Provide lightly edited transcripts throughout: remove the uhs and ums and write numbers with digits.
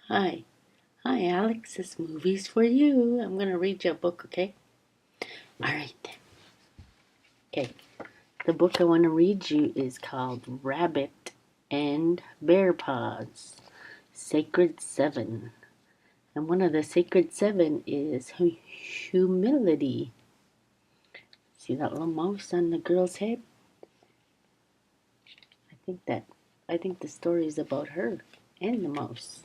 Hi. Hi, Alex. This movie's for you. I'm going to read you a book, okay? All right, then. Okay. The book I want to read you is called Rabbit and Bear Paws Sacred Seven. And one of the Sacred Seven is humility. See that little mouse on the girl's head? I think that I think the story is about her and the mouse.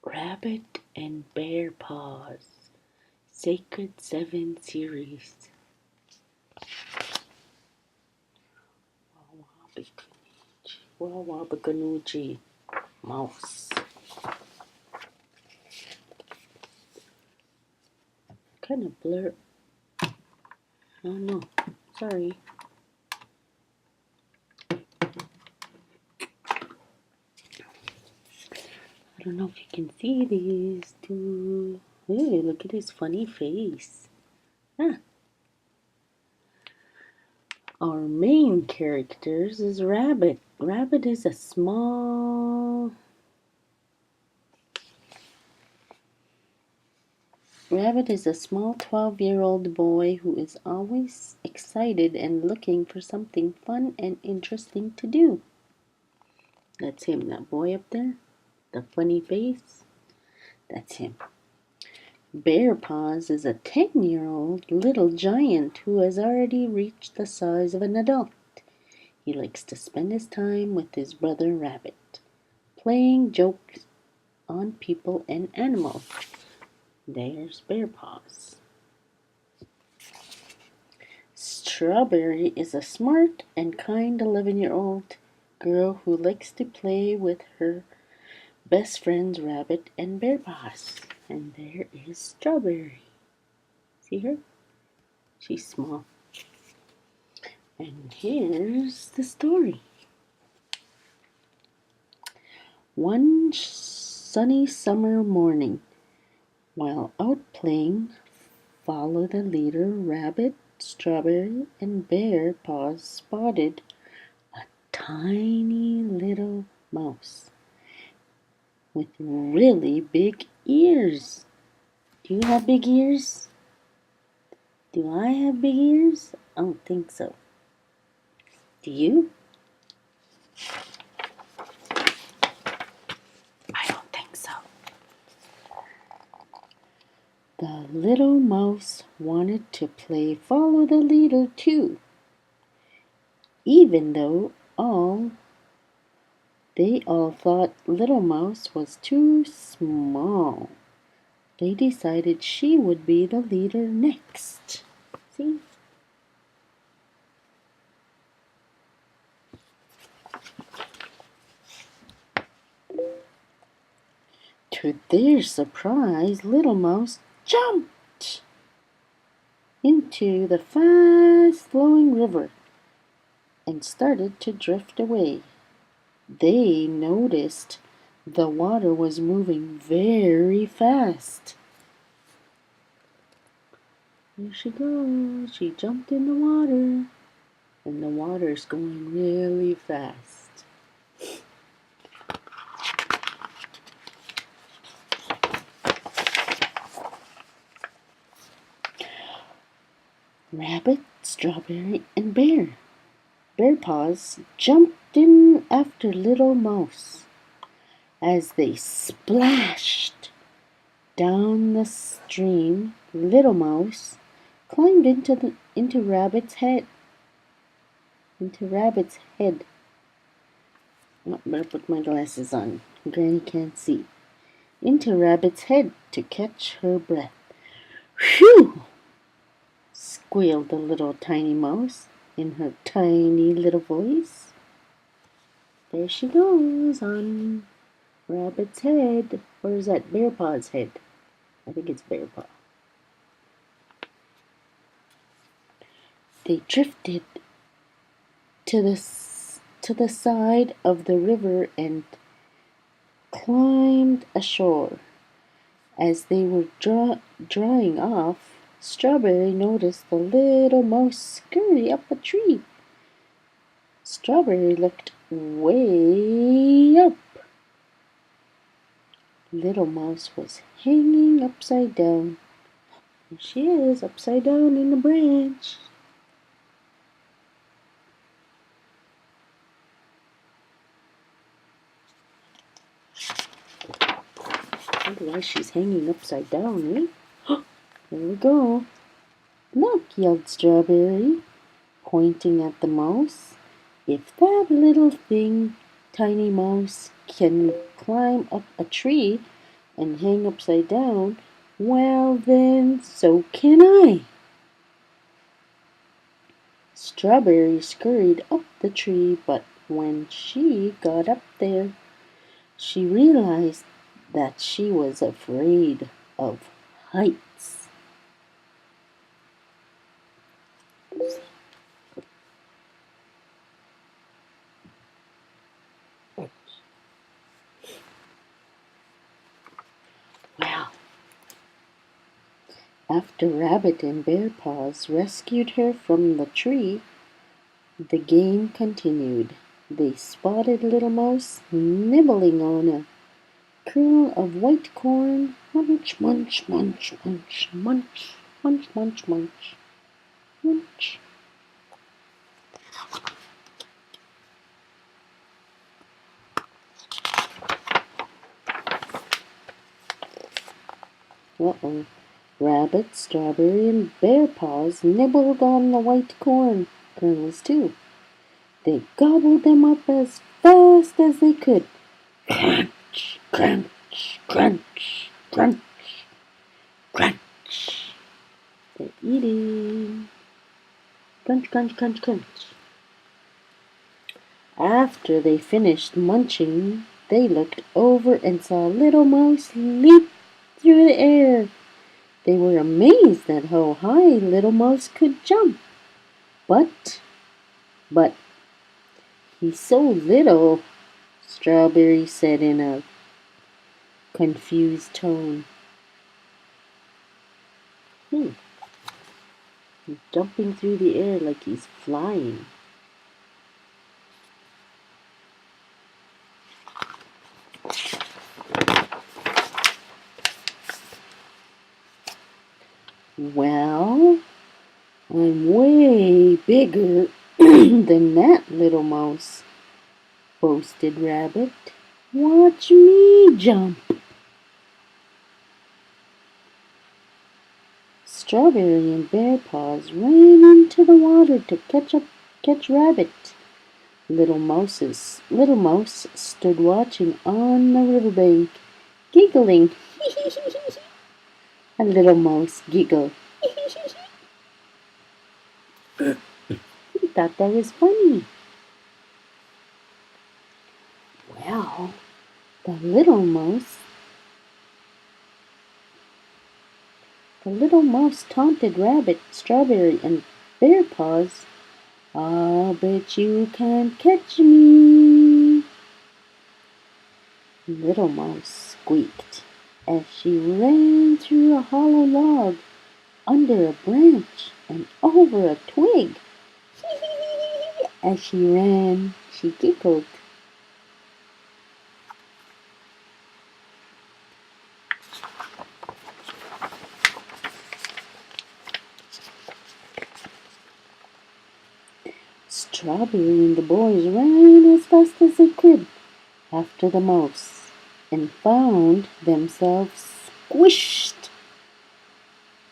Rabbit and Bear Paws Sacred Seven series. Wawabacanucci mouse. Kind of blur. Oh no, sorry. I don't know if you can see these two. Hey, look at his funny face. Huh. Our main characters is Rabbit. Rabbit is a small. Rabbit is a small 12-year-old boy who is always excited and looking for something fun and interesting to do. That's him, that boy up there. The funny face. That's him. Bear Paws is a 10-year-old little giant who has already reached the size of an adult. He likes to spend his time with his brother Rabbit, playing jokes on people and animals. There's Bear Paws. Strawberry is a smart and kind 11-year-old girl who likes to play with her best friends Rabbit and Bear Paws. And there is Strawberry. See her? She's small. And here's the story. One sunny summer morning, while out playing, Follow the Leader, Rabbit, Strawberry, and Bear Paws spotted a tiny little mouse with really big ears. Do you have big ears? Do I have big ears? I don't think so. Do you? I don't think so. The little mouse wanted to play follow the leader too, even though they all thought Little Mouse was too small. They decided she would be the leader next. See? To their surprise, Little Mouse jumped into the fast-flowing river and started to drift away. They noticed the water was moving very fast. There she goes. She jumped in the water. And the water's going really fast. Rabbit, Strawberry, and Bear Paws jumped in after Little Mouse. As they splashed down the stream, Little Mouse climbed into Rabbit's head. Oh, better put my glasses on. Granny can't see. Into Rabbit's head to catch her breath. Phew! Squealed the little tiny mouse in her tiny little voice. There she goes on Rabbit's head. Or is that Bear Paw's head? I think it's Bear Paw. They drifted to the side of the river and climbed ashore. As they were drying off, Strawberry noticed the little mouse scurry up a tree. Strawberry looked way up. Little Mouse was hanging upside down. There she is, upside down in the branch. I wonder why she's hanging upside down, eh? There we go. Look, yelled Strawberry, pointing at the mouse. If that little thing, Tiny Mouse, can climb up a tree and hang upside down, well then, so can I. Strawberry scurried up the tree, but when she got up there, she realized that she was afraid of heights. Wow. After Rabbit and Bear Paws rescued her from the tree, the game continued. They spotted Little Mouse nibbling on a kernel of white corn. Munch, munch, munch, munch, munch, munch, munch, munch, munch. Uh-oh. Rabbit, Strawberry, and Bear Paws nibbled on the white corn kernels too. They gobbled them up as fast as they could. Crunch, crunch, crunch, crunch, crunch. They're eating. Crunch, crunch, crunch, crunch. After they finished munching, they looked over and saw Little Mouse leap through the air. They were amazed at how high Little Mouse could jump. But, he's so little, Strawberry said in a confused tone. He's jumping through the air like he's flying. Well, I'm way bigger than that, Little Mouse, boasted Rabbit. Watch me jump. Strawberry and Bear Paws ran into the water to catch Rabbit. Little Mouse stood watching on the riverbank, giggling. A little mouse giggled. He thought that was funny. Well, the little mouse taunted Rabbit, Strawberry, and Bear Paws. I'll bet you can't catch me. Little Mouse squeaked as she ran through a hollow log, under a branch, and over a twig. As she ran, she giggled. Strawberry and the boys ran as fast as they could after the mouse and found themselves squished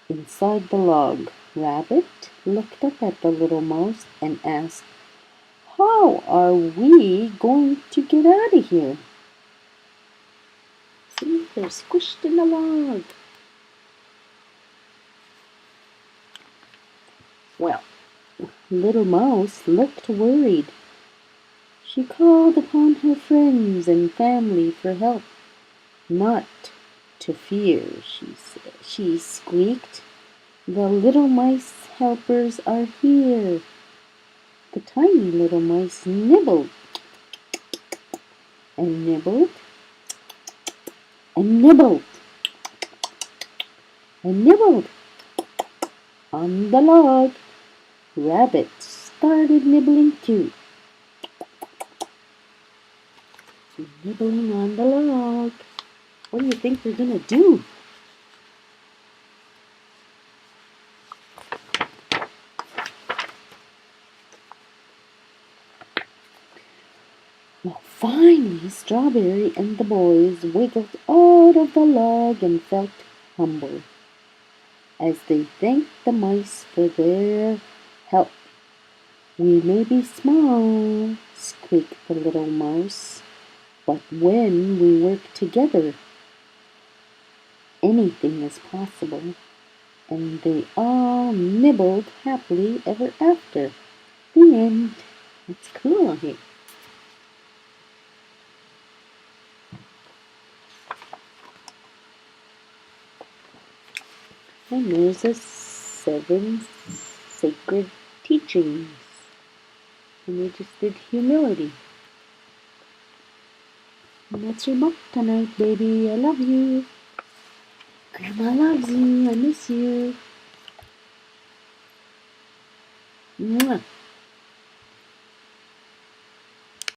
inside the log. Rabbit looked up at the little mouse and asked, "How are we going to get out of here?" See, they're squished in the log. Well, Little Mouse looked worried. She called upon her friends and family for help. Not to fear, she squeaked. The little mice helpers are here. The tiny little mice nibbled and nibbled and nibbled and nibbled on the log. Rabbit started nibbling too. nibbling on the log. What do you think they're gonna do? Well, finally, Strawberry and the boys wiggled out of the log and felt humble as they thanked the mice for their help. "We may be small," squeaked the little mouse, "but when we work together, anything is possible." And they all nibbled happily ever after. The end. It's cool, hey? And there's the 7 sacred teachings. And we just did humility. And that's your book tonight, baby. I love you. Grandma loves you. I miss you. Mwah.